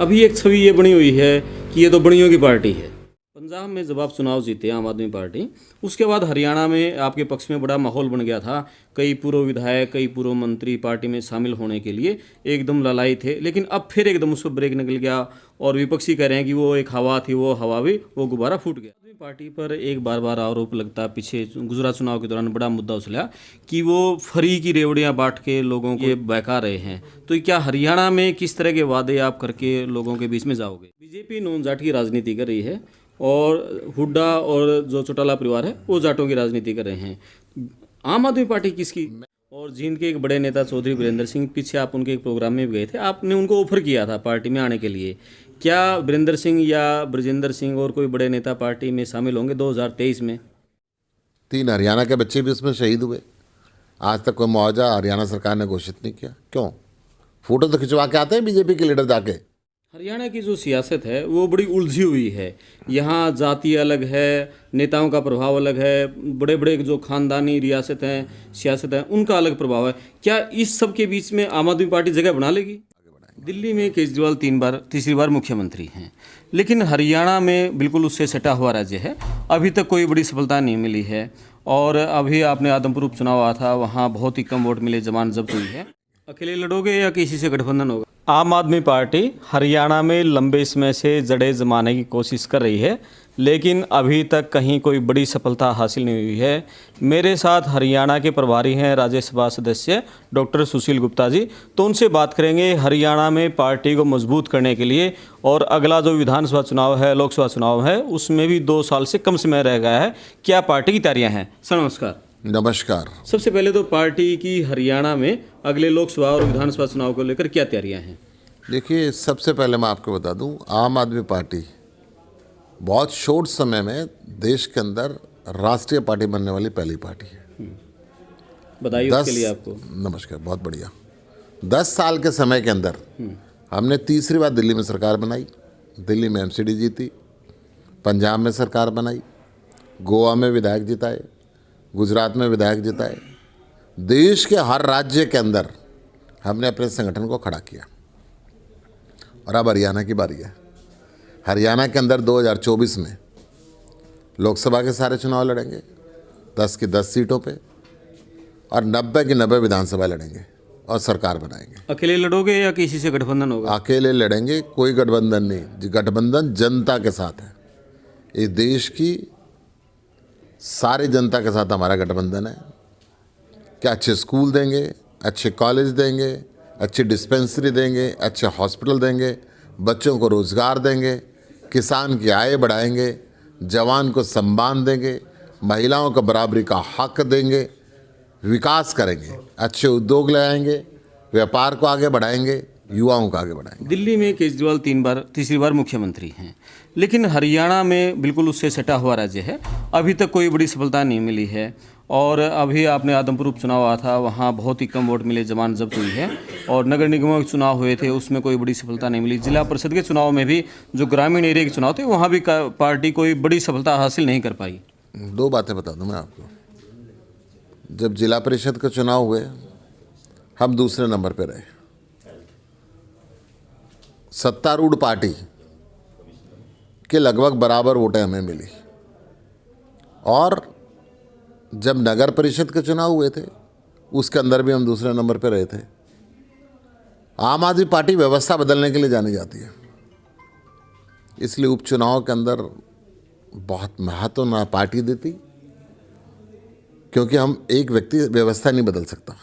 अभी एक छवि ये बनी हुई है कि ये तो बड़ियों की पार्टी है। पंजाब में जब आप चुनाव जीते आम आदमी पार्टी, उसके बाद हरियाणा में आपके पक्ष में बड़ा माहौल बन गया था। कई पूर्व विधायक, कई पूर्व मंत्री पार्टी में शामिल होने के लिए एकदम ललाई थे, लेकिन अब फिर एकदम उस पर ब्रेक निकल गया और विपक्षी कह रहे हैं कि वो एक हवा थी, वो हवा भी वो गुब्बारा फूट गया। पार्टी पर एक बार बार आरोप लगता, पीछे गुजरात चुनाव के दौरान बड़ा मुद्दा उछला कि वो फ्री की रेवड़ियां बांट के लोगों को ये बहका रहे हैं। तो क्या हरियाणा में किस तरह के वादे आप करके लोगों के बीच में जाओगे? बीजेपी नॉन जाट की राजनीति कर रही है और हुड्डा और जो चौटाला परिवार है वो जाटों की राजनीति कर रहे हैं। आम आदमी पार्टी किसकी? और जींद के एक बड़े नेता चौधरी वीरेंद्र सिंह, पीछे आप उनके एक प्रोग्राम में भी गए थे, आपने उनको ऑफर किया था पार्टी में आने के लिए। क्या वीरेंद्र सिंह या ब्रजेंद्र सिंह और कोई बड़े नेता पार्टी में शामिल होंगे 2023 में? 3 हरियाणा के बच्चे भी उसमें शहीद हुए। आज तक कोई मुआवजा हरियाणा सरकार ने घोषित नहीं किया। क्यों? फोटो तो खिंचवा के आते हैं बीजेपी के लीडर जाके। हरियाणा की जो सियासत है वो बड़ी उलझी हुई है। यहाँ जाति अलग है, नेताओं का प्रभाव अलग है, बड़े बड़े जो खानदानी रियासत हैं, सियासत है, उनका अलग प्रभाव है। क्या इस सब के बीच में आम आदमी पार्टी जगह बना लेगी? दिल्ली में केजरीवाल तीसरी बार मुख्यमंत्री हैं, लेकिन हरियाणा में बिल्कुल उससे सटा हुआ राज्य है। अभी तक कोई बड़ी सफलता नहीं मिली है। और अभी आपने आदमपुर उपचुनाव हुआ था, वहाँ बहुत ही कम वोट मिले, जमानत जब्त हुई है। अकेले लड़ोगे या किसी से गठबंधन होगा? आम आदमी पार्टी हरियाणा में लंबे समय से जड़ें जमाने की कोशिश कर रही है, लेकिन अभी तक कहीं कोई बड़ी सफलता हासिल नहीं हुई है। मेरे साथ हरियाणा के प्रभारी हैं राज्यसभा सदस्य डॉक्टर सुशील गुप्ता जी, तो उनसे बात करेंगे हरियाणा में पार्टी को मजबूत करने के लिए। और अगला जो विधानसभा चुनाव है, लोकसभा चुनाव है, उसमें भी 2 साल से कम समय रह गया है। क्या पार्टी की तैयारियाँ हैं? सर नमस्कार। नमस्कार। सबसे पहले तो पार्टी की हरियाणा में अगले लोकसभा और विधानसभा चुनाव को लेकर क्या तैयारियां हैं? देखिए, सबसे पहले मैं आपको बता दूं, आम आदमी पार्टी बहुत शॉर्ट समय में देश के अंदर राष्ट्रीय पार्टी बनने वाली पहली पार्टी है। बधाई उसके लिए आपको। नमस्कार, बहुत बढ़िया। 10 साल के समय के अंदर हमने तीसरी बार दिल्ली में सरकार बनाई। दिल्ली में एमसीडी जीती, पंजाब में सरकार बनाई, गोवा में विधायक जिताए, गुजरात में विधायक जिताए। देश के हर राज्य के अंदर हमने अपने संगठन को खड़ा किया। और अब हरियाणा की बारी है। हरियाणा के अंदर 2024 में लोकसभा के सारे चुनाव लड़ेंगे, 10 की 10 सीटों पे, और 90 की 90 विधानसभा लड़ेंगे और सरकार बनाएंगे। अकेले लड़ोगे या किसी से गठबंधन होगा? अकेले लड़ेंगे, कोई गठबंधन नहीं। गठबंधन जनता के साथ है। इस देश की सारी जनता के साथ हमारा गठबंधन है। क्या अच्छे स्कूल देंगे, अच्छे कॉलेज देंगे, अच्छी डिस्पेंसरी देंगे, अच्छे हॉस्पिटल देंगे, बच्चों को रोज़गार देंगे, किसान की आय बढ़ाएंगे, जवान को सम्मान देंगे, महिलाओं को बराबरी का हक देंगे, विकास करेंगे, अच्छे उद्योग लगाएंगे, व्यापार को आगे बढ़ाएंगे, युवाओं को आगे बढ़ाएंगे। दिल्ली में केजरीवाल तीसरी बार मुख्यमंत्री हैं, लेकिन हरियाणा में बिल्कुल उससे सटा हुआ राज्य है। अभी तक कोई बड़ी सफलता नहीं मिली है। और अभी आपने आदमपुर उपचुनाव हुआ था, वहाँ बहुत ही कम वोट मिले, जमानत जब्त हुई है। और नगर निगमों के चुनाव हुए थे, उसमें कोई बड़ी सफलता नहीं मिली। जिला परिषद के चुनाव में भी, जो ग्रामीण एरिया के चुनाव थे, वहाँ भी पार्टी कोई बड़ी सफलता हासिल नहीं कर पाई। 2 बातें बता दूं मैं आपको। जब जिला परिषद के चुनाव हुए, हम दूसरे नंबर पर रहे। सत्तारूढ़ पार्टी के लगभग बराबर वोटें हमें मिली। और जब नगर परिषद के चुनाव हुए थे, उसके अंदर भी हम दूसरे नंबर पर रहे थे। आम आदमी पार्टी व्यवस्था बदलने के लिए जानी जाती है, इसलिए उपचुनाव के अंदर बहुत महत्व ना पार्टी देती, क्योंकि हम एक व्यक्ति व्यवस्था नहीं बदल सकता।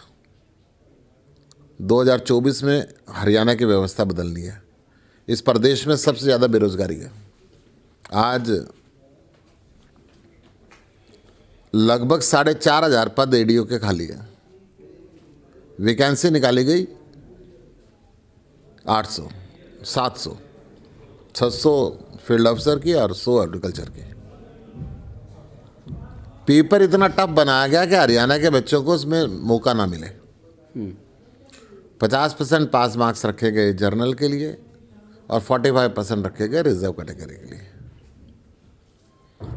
2024 में हरियाणा की व्यवस्था बदलनी है। इस प्रदेश में सबसे ज़्यादा बेरोजगारी है। आज लगभग 4,500 पद एडीओ के खाली है। वैकेंसी निकाली गई 800, 700, 600 फील्ड अफसर की और 100 एग्रीकल्चर की। पेपर इतना टफ बनाया गया कि हरियाणा के बच्चों को उसमें मौका ना मिले। 50% पास मार्क्स रखे गए जर्नल के लिए और 45% रखे गए रिजर्व कैटेगरी के लिए।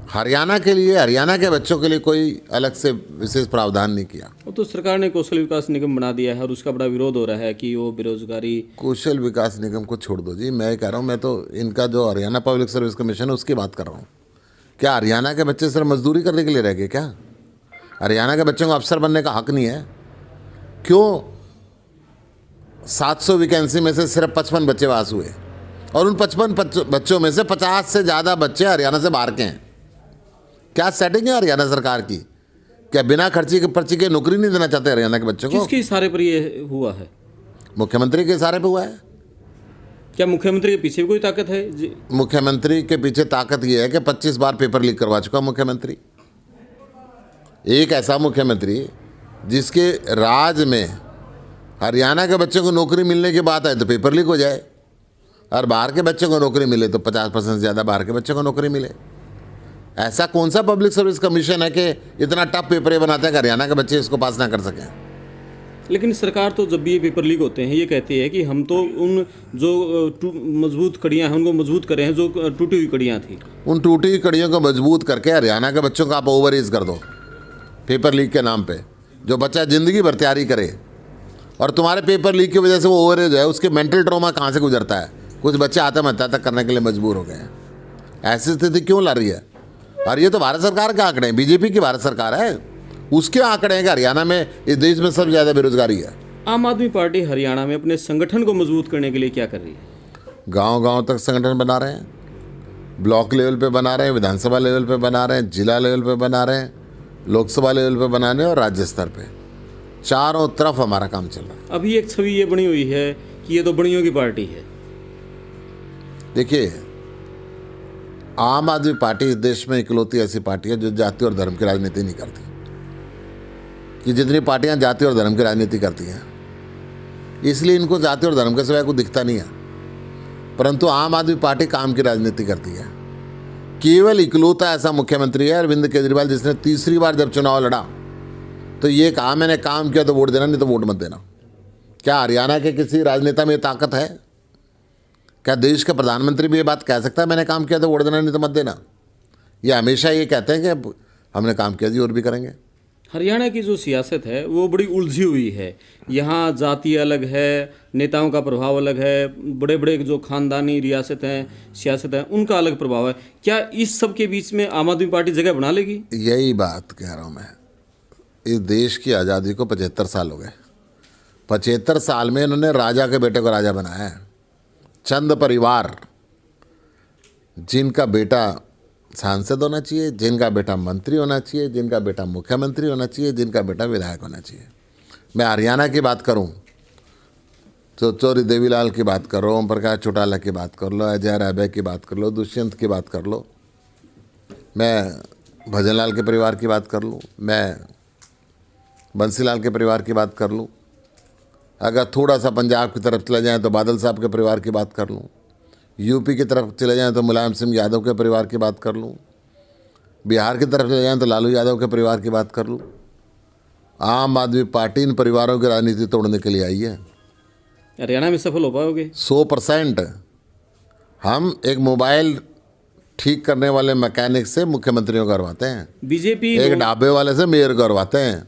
हरियाणा के लिए, हरियाणा के बच्चों के लिए कोई अलग से विशेष प्रावधान नहीं किया। वो तो सरकार ने कौशल विकास निगम बना दिया है और उसका बड़ा विरोध हो रहा है कि वो बेरोजगारी। कौशल विकास निगम को छोड़ दो जी, मैं कह रहा हूँ, मैं तो इनका जो हरियाणा पब्लिक सर्विस कमीशन है उसकी बात कर रहा हूँ। क्या हरियाणा के बच्चे सिर्फ मजदूरी करने के लिए रह गए क्या? हरियाणा के बच्चों को अफसर बनने का हक नहीं है? क्यों 700 वैकेंसी में से सिर्फ 55 बच्चे पास हुए और उन 55 बच्चों में से 50 से ज़्यादा बच्चे हरियाणा से बाहर के हैं? क्या सेटिंग है हरियाणा सरकार की? क्या बिना खर्ची के पर्ची के नौकरी नहीं देना चाहते हरियाणा के बच्चों को? किसके इशारे पर ये हुआ है? मुख्यमंत्री के इशारे पे हुआ है। क्या मुख्यमंत्री के पीछे भी कोई ताकत है जी? मुख्यमंत्री के पीछे ताकत ये है कि 25 बार पेपर लीक करवा चुका मुख्यमंत्री। एक ऐसा मुख्यमंत्री जिसके राज में हरियाणा के बच्चों को नौकरी मिलने की बात है तो पेपर लीक हो जाए, और बाहर के बच्चों को नौकरी मिले तो 50% से ज़्यादा बाहर के बच्चों को नौकरी मिले। ऐसा कौन सा पब्लिक सर्विस कमीशन है कि इतना टफ पेपर ये बनाता है कि हरियाणा के बच्चे इसको पास ना कर सकें? लेकिन सरकार तो जब भी ये पेपर लीक होते हैं ये कहती है कि हम तो उन जो मजबूत कड़ियां हैं उनको मजबूत कर रहे हैं, जो टूटी हुई कड़ियां थी उन टूटी हुई कड़ियों को मजबूत करके हरियाणा के बच्चों को आप ओवर एज कर दो पेपर लीक के नाम पे। जो बच्चा ज़िंदगी भर तैयारी करे और तुम्हारे पेपर लीक की वजह से वो ओवर एज है, उसके मेंटल ट्रॉमा कहाँ से गुजरता है? कुछ बच्चे आत्महत्या तक करने के लिए मजबूर हो गए हैं। ऐसी स्थिति क्यों ला रही है? और ये तो भारत सरकार के आंकड़े हैं, बीजेपी की भारत सरकार है, उसके आंकड़े हैं कि हरियाणा में, इस देश में सबसे ज़्यादा बेरोजगारी है। आम आदमी पार्टी हरियाणा में अपने संगठन को मजबूत करने के लिए क्या कर रही है? गांव-गांव तक संगठन बना रहे हैं, ब्लॉक लेवल पे बना रहे हैं, विधानसभा लेवल पे बना रहे हैं, जिला लेवल पे बना रहे हैं, लोकसभा लेवल पे बना रहे हैं और राज्य स्तर पे। चारों तरफ हमारा काम चल रहा है। अभी एक छवि ये बनी हुई है कि ये तो बड़ियों की पार्टी है। देखिए, आम आदमी पार्टी इस देश में इकलौती ऐसी पार्टी है जो जाति और धर्म की राजनीति नहीं करती। कि जितनी पार्टियां जाति और धर्म की राजनीति करती हैं, इसलिए इनको जाति और धर्म के सिवाय कुछ दिखता नहीं है। परंतु आम आदमी पार्टी काम की राजनीति करती है। केवल इकलौता ऐसा मुख्यमंत्री है अरविंद केजरीवाल जिसने तीसरी बार जब चुनाव लड़ा तो ये कहा मैंने काम किया तो वोट देना, नहीं तो वोट मत देना। क्या हरियाणा के किसी राजनेता में ये ताकत है? क्या देश का प्रधानमंत्री भी ये बात कह सकता है मैंने काम किया तो वोट देना, नहीं तो मत देना? ये हमेशा ये कहते हैं कि हमने काम किया जी और भी करेंगे। हरियाणा की जो सियासत है वो बड़ी उलझी हुई है। यहाँ जाति अलग है, नेताओं का प्रभाव अलग है, बड़े बड़े जो खानदानी रियासत हैं, सियासत है, उनका अलग प्रभाव है। क्या इस सब के बीच में आम आदमी पार्टी जगह बना लेगी? यही बात कह रहा हूँ मैं। इस देश की आज़ादी को 75 साल हो गए। 75 साल में इन्होंने राजा के बेटे को राजा बनाया है। चंद परिवार, जिनका बेटा सांसद होना चाहिए, जिनका बेटा मंत्री होना चाहिए, जिनका बेटा मुख्यमंत्री होना चाहिए, जिनका बेटा विधायक होना चाहिए। मैं हरियाणा की बात करूं तो चौधरी देवीलाल की बात कर लो, ओम प्रकाश चौटाला की बात कर लो, अजय राय की बात कर लो, दुष्यंत की बात कर लो, मैं भजनलाल के परिवार की बात कर लूँ, मैं बंसीलाल के परिवार की बात कर लूँ, अगर थोड़ा सा पंजाब की तरफ चले जाएँ तो बादल साहब के परिवार की बात कर लूँ, यूपी की तरफ चले जाएँ तो मुलायम सिंह यादव के परिवार की बात कर लूँ, बिहार की तरफ चले जाएँ तो लालू यादव के परिवार की बात कर लूँ। आम आदमी पार्टी इन परिवारों की राजनीति तोड़ने के लिए आई है। हरियाणा में सफल हो पाओगे? 100%। हम एक मोबाइल ठीक करने वाले मैकेनिक से मुख्यमंत्रियों करवाते हैं, बीजेपी एक ढाबे वाले से मेयर करवाते हैं,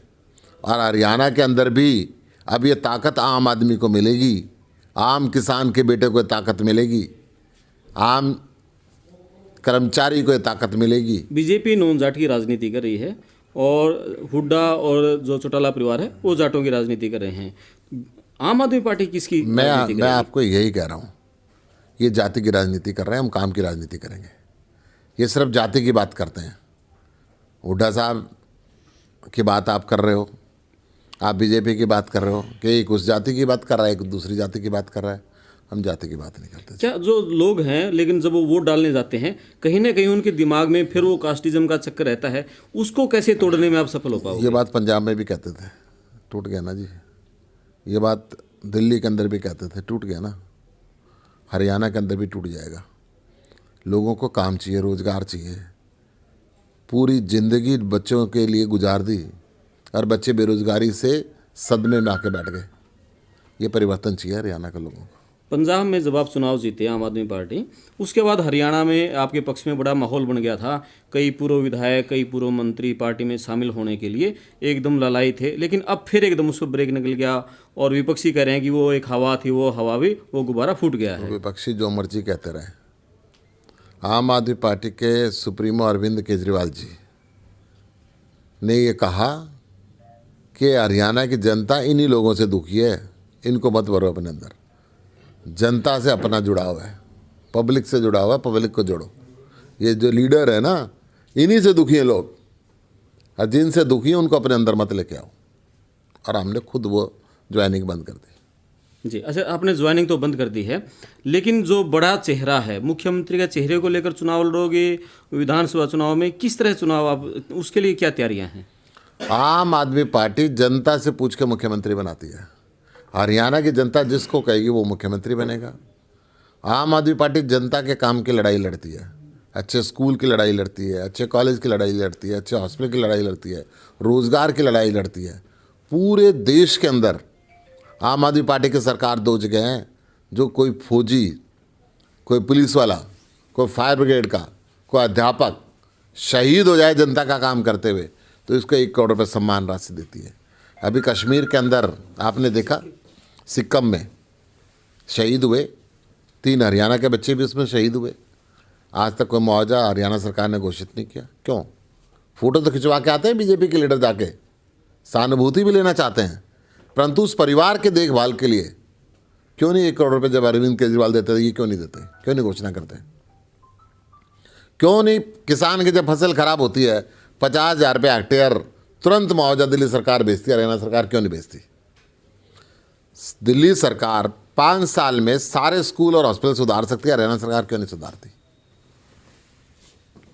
और हरियाणा के अंदर भी अब ये ताकत आम आदमी को मिलेगी, आम किसान के बेटे को ताकत मिलेगी, आम कर्मचारी को ताकत मिलेगी। बीजेपी नॉन जाट की राजनीति कर रही है और हुड्डा और जो चौटाला परिवार है वो जाटों की राजनीति कर रहे हैं। आम आदमी पार्टी किसकी राजनीति कर मैं रही है? आपको यही कह रहा हूँ, ये जाति की राजनीति कर रहे हैं, हम काम की राजनीति करेंगे। ये सिर्फ जाति की बात करते हैं। हुड्डा साहब की बात आप कर रहे हो, आप बीजेपी की बात कर रहे हो कि एक उस जाति की बात कर रहा है, एक दूसरी जाति की बात कर रहा है। हम जाति की बात नहीं करते। क्या जो लोग हैं लेकिन जब वो वोट डालने जाते हैं कहीं ना कहीं उनके दिमाग में फिर वो कास्टिज्म का चक्कर रहता है, उसको कैसे तोड़ने में आप सफल हो पाओगे? ये बात पंजाब में भी कहते थे, टूट गया ना जी। ये बात दिल्ली के अंदर भी कहते थे, टूट गया ना। हरियाणा के अंदर भी टूट जाएगा। लोगों को काम चाहिए, रोज़गार चाहिए। पूरी ज़िंदगी बच्चों के लिए गुजार दी और बच्चे बेरोज़गारी से सदमे में आके बैठ गए। ये परिवर्तन चाहिए हरियाणा के लोगों को। पंजाब में जब आप चुनाव जीते आम आदमी पार्टी, उसके बाद हरियाणा में आपके पक्ष में बड़ा माहौल बन गया था। कई पूर्व विधायक, कई पूर्व मंत्री पार्टी में शामिल होने के लिए एकदम लालाई थे, लेकिन अब फिर एकदम उसको ब्रेक निकल गया और विपक्षी कह रहे हैं कि वो एक हवा थी, वो हवा भी वो गुब्बारा फूट गया है। विपक्षी जो मर्जी कहते रहे, आम आदमी पार्टी के सुप्रीमो अरविंद केजरीवाल जी ने ये कहा कि हरियाणा की जनता इन्हीं लोगों से दुखी है, इनको मत भरो अपने अंदर। जनता से अपना जुड़ाव है, पब्लिक से जुड़ा हुआ है, पब्लिक को जोड़ो। ये जो लीडर है ना, इन्हीं से दुखी हैं लोग, और जिनसे दुखी हैं उनको अपने अंदर मत लेके आओ। और हमने खुद वो ज्वाइनिंग बंद कर दी। जी, अच्छा, आपने ज्वाइनिंग तो बंद कर दी है, लेकिन जो बड़ा चेहरा है, मुख्यमंत्री का चेहरे को लेकर चुनाव लड़ोगे विधानसभा चुनाव में? किस तरह चुनाव, आप उसके लिए क्या तैयारियां हैं? आम आदमी पार्टी जनता से पूछ के मुख्यमंत्री बनाती है। हरियाणा की जनता जिसको कहेगी वो मुख्यमंत्री बनेगा। आम आदमी पार्टी जनता के काम की लड़ाई लड़ती है, अच्छे स्कूल की लड़ाई लड़ती है, अच्छे कॉलेज की लड़ाई लड़ती है, अच्छे हॉस्पिटल की लड़ाई लड़ती है, रोज़गार की लड़ाई लड़ती है। पूरे देश के अंदर आम आदमी पार्टी की सरकार 2 जगह हैं, जो कोई फौजी, कोई पुलिस वाला, कोई फायर ब्रिगेड का, कोई अध्यापक शहीद हो जाए जनता का काम करते हुए तो इसको 1 करोड़ रुपये सम्मान राशि देती है। अभी कश्मीर के अंदर आपने देखा, सिक्किम में शहीद हुए 3 हरियाणा के बच्चे भी उसमें शहीद हुए। आज तक कोई मुआवजा हरियाणा सरकार ने घोषित नहीं किया। क्यों? फोटो तो खिंचवा के आते हैं बीजेपी के लीडर, जाके सहानुभूति भी लेना चाहते हैं, परंतु उस परिवार के देखभाल के लिए क्यों नहीं 1 करोड़ रुपये जब अरविंद केजरीवाल देते थे, ये क्यों नहीं देते? क्यों नहीं घोषणा करते? क्यों नहीं किसान की जब फसल खराब होती है 50,000 रुपये हेक्टेयर तुरंत मुआवजा दिल्ली सरकार भेजती है, हरियाणा सरकार क्यों नहीं भेजती? दिल्ली सरकार 5 साल में सारे स्कूल और हॉस्पिटल सुधार सकती है, हरियाणा सरकार क्यों नहीं सुधारती?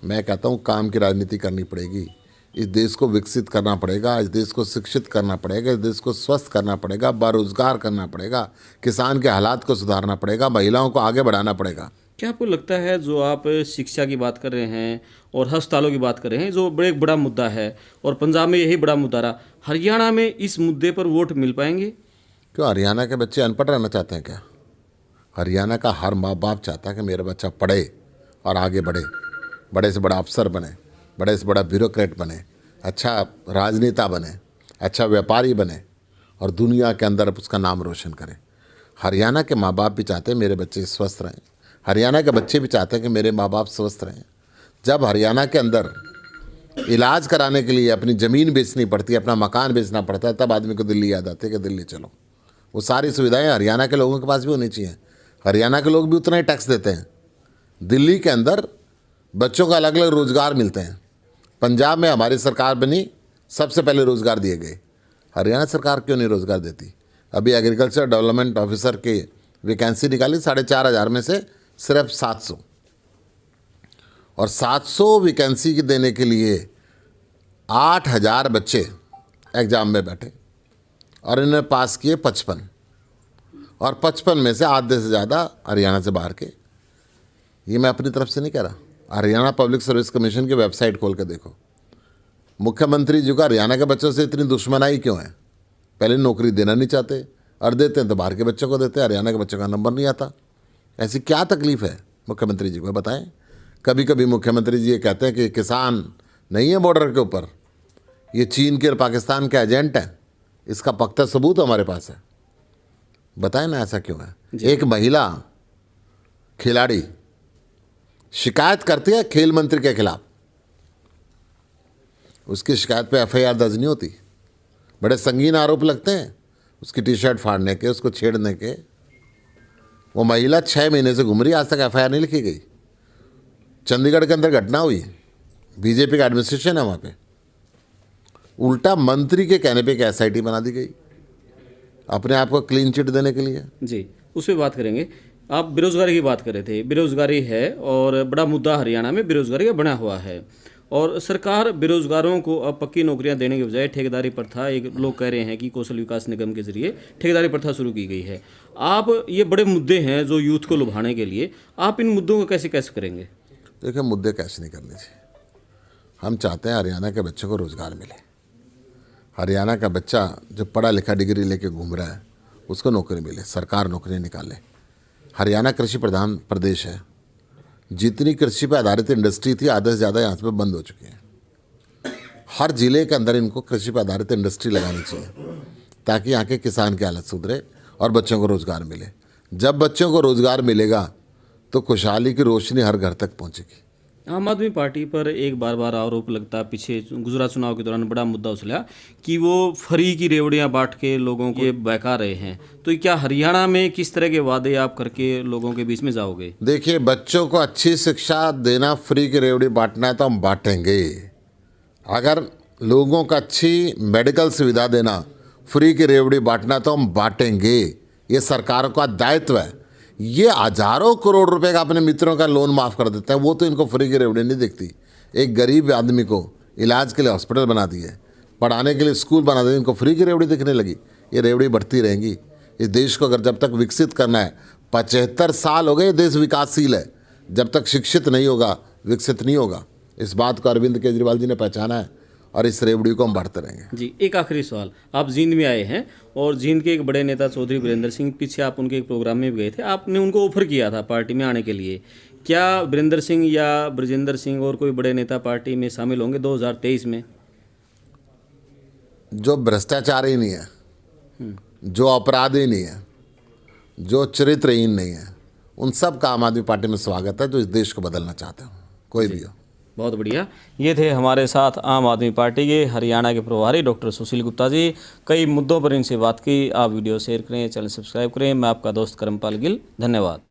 मैं कहता हूँ काम की राजनीति करनी पड़ेगी। इस देश को विकसित करना पड़ेगा, इस देश को शिक्षित करना पड़ेगा, इस देश को स्वस्थ करना पड़ेगा, बेरोजगार करना पड़ेगा, किसान के हालात को सुधारना पड़ेगा, महिलाओं को आगे बढ़ाना पड़ेगा। क्या आपको लगता है, जो आप शिक्षा की बात कर रहे हैं और अस्पतालों की बात कर रहे हैं, जो बड़ा मुद्दा है और पंजाब में यही बड़ा मुद्दा रहा, हरियाणा में इस मुद्दे पर वोट मिल पाएंगे? क्यों हरियाणा के बच्चे अनपढ़ रहना चाहते हैं क्या? हरियाणा का हर माँ बाप चाहता है कि मेरा बच्चा पढ़े और आगे बढ़े, बड़े से बड़ा अफसर बने, बड़े से बड़ा ब्यूरोक्रेट बने, अच्छा राजनेता बने, अच्छा व्यापारी बने और दुनिया के अंदर उसका नाम रोशन करे। हरियाणा के माँ बाप भी चाहते हैं मेरे बच्चे स्वस्थ रहें, हरियाणा के बच्चे भी चाहते हैं कि मेरे माँ बाप स्वस्थ रहें। जब हरियाणा के अंदर इलाज कराने के लिए अपनी ज़मीन बेचनी पड़ती है, अपना मकान बेचना पड़ता है, तब आदमी को दिल्ली याद आती है कि दिल्ली चलो। वो सारी सुविधाएं हरियाणा के लोगों के पास भी होनी चाहिए। हरियाणा के लोग भी उतना ही टैक्स देते हैं। दिल्ली के अंदर बच्चों को अलग अलग रोज़गार मिलते हैं। पंजाब में हमारी सरकार बनी, सबसे पहले रोज़गार दिए गए। हरियाणा सरकार क्यों नहीं रोज़गार देती? अभी एग्रीकल्चर डेवलपमेंट ऑफिसर की वैकेंसी निकाली 4,500 में से सिर्फ 700, और 700 वैकेंसी की देने के लिए 8,000 बच्चे एग्ज़ाम में बैठे और इन्होंने पास किए 55, और 55 में से आधे से ज़्यादा हरियाणा से बाहर के। ये मैं अपनी तरफ से नहीं कह रहा, हरियाणा पब्लिक सर्विस कमीशन की वेबसाइट खोल कर देखो। मुख्यमंत्री जी का हरियाणा के बच्चों से इतनी दुश्मनाई क्यों है? पहले नौकरी देना नहीं चाहते, और देते हैं तो बाहर के बच्चों को देते हैं, हरियाणा के बच्चों का नंबर नहीं आता। ऐसी क्या तकलीफ़ है मुख्यमंत्री जी को, बताएं। कभी कभी मुख्यमंत्री जी ये कहते हैं कि किसान नहीं है बॉर्डर के ऊपर, ये चीन के और पाकिस्तान के एजेंट हैं। इसका पक्का सबूत हमारे पास है, बताएं ना ऐसा क्यों है? एक महिला खिलाड़ी शिकायत करती है खेल मंत्री के खिलाफ, उसकी शिकायत पे एफआईआर दर्ज नहीं होती। बड़े संगीन आरोप लगते हैं उसकी टी शर्ट फाड़ने के, उसको छेड़ने के। वो महिला 6 महीने से घूम रही, आज तक एफआईआर नहीं लिखी गई। चंडीगढ़ के अंदर घटना हुई, बीजेपी का एडमिनिस्ट्रेशन है वहाँ पे, उल्टा मंत्री के कहने पे एक एसआईटी बना दी गई अपने आप को क्लीन चिट देने के लिए। जी, उस पर बात करेंगे। आप बेरोजगारी की बात कर रहे थे, बेरोजगारी है और बड़ा मुद्दा हरियाणा में बेरोजगारी का बना हुआ है, और सरकार बेरोजगारों को अब पक्की नौकरियां देने के बजाय ठेकेदारी प्रथा, एक लोग कह रहे हैं कि कौशल विकास निगम के जरिए ठेकेदारी प्रथा शुरू की गई है। आप, ये बड़े मुद्दे हैं जो यूथ को लुभाने के लिए, आप इन मुद्दों को कैसे कैसे करेंगे? देखिए, मुद्दे कैसे नहीं करने चाहिए। हम चाहते हैं हरियाणा के बच्चों को रोज़गार मिले। हरियाणा का बच्चा जो पढ़ा लिखा डिग्री लेके घूम रहा है उसको नौकरी मिले, सरकार नौकरी निकाले। हरियाणा कृषि प्रधान प्रदेश है, जितनी कृषि पर आधारित इंडस्ट्री थी आधे से ज़्यादा यहाँ पे बंद हो चुकी है। हर जिले के अंदर इनको कृषि पर आधारित इंडस्ट्री लगानी चाहिए ताकि यहाँ के किसान की हालत सुधरे और बच्चों को रोज़गार मिले। जब बच्चों को रोज़गार मिलेगा तो खुशहाली की रोशनी हर घर तक पहुँचेगी। आम आदमी पार्टी पर एक बार बार आरोप लगता, पीछे गुजरात चुनाव के दौरान बड़ा मुद्दा उछला कि वो फ्री की रेवड़ियां बांट के लोगों को ये बहका रहे हैं। तो क्या हरियाणा में किस तरह के वादे आप करके लोगों के बीच में जाओगे? देखिए, बच्चों को अच्छी शिक्षा देना, फ्री की रेवड़ी बांटना है तो हम बांटेंगे। अगर लोगों को अच्छी मेडिकल सुविधा देना, फ्री की रेवड़ी बांटना तो हम बांटेंगे। ये सरकार का दायित्व है। ये हजारों करोड़ रुपए का अपने मित्रों का लोन माफ़ कर देता है, वो तो इनको फ्री की रेवड़ी नहीं दिखती। एक गरीब आदमी को इलाज के लिए हॉस्पिटल बना दिए, पढ़ाने के लिए स्कूल बना दिए, इनको फ्री की रेवड़ी दिखने लगी। ये रेवड़ी बढ़ती रहेंगी। इस देश को अगर जब तक विकसित करना है, 75 साल हो गए, ये देश विकासशील है। जब तक शिक्षित नहीं होगा, विकसित नहीं होगा। इस बात को अरविंद केजरीवाल जी ने पहचाना है और इस रेवड़ी को हम बढ़ते रहेंगे। जी, एक आखिरी सवाल। आप जींद में आए हैं और जींद के एक बड़े नेता चौधरी वीरेंद्र सिंह, पीछे आप उनके एक प्रोग्राम में भी गए थे, आपने उनको ऑफर किया था पार्टी में आने के लिए। क्या वीरेंद्र सिंह या ब्रजेंद्र सिंह और कोई बड़े नेता पार्टी में शामिल होंगे 2023 में? जो भ्रष्टाचार ही नहीं है, जो अपराधी नहीं है, जो चरित्रहीन नहीं है, उन सब का आम आदमी पार्टी में स्वागत है, जो इस देश को बदलना चाहते हो, कोई भी हो। बहुत बढ़िया। ये थे हमारे साथ आम आदमी पार्टी के हरियाणा के प्रभारी डॉक्टर सुशील गुप्ता जी। कई मुद्दों पर इनसे बात की। आप वीडियो शेयर करें, चैनल सब्सक्राइब करें। मैं आपका दोस्त करमपाल गिल, धन्यवाद।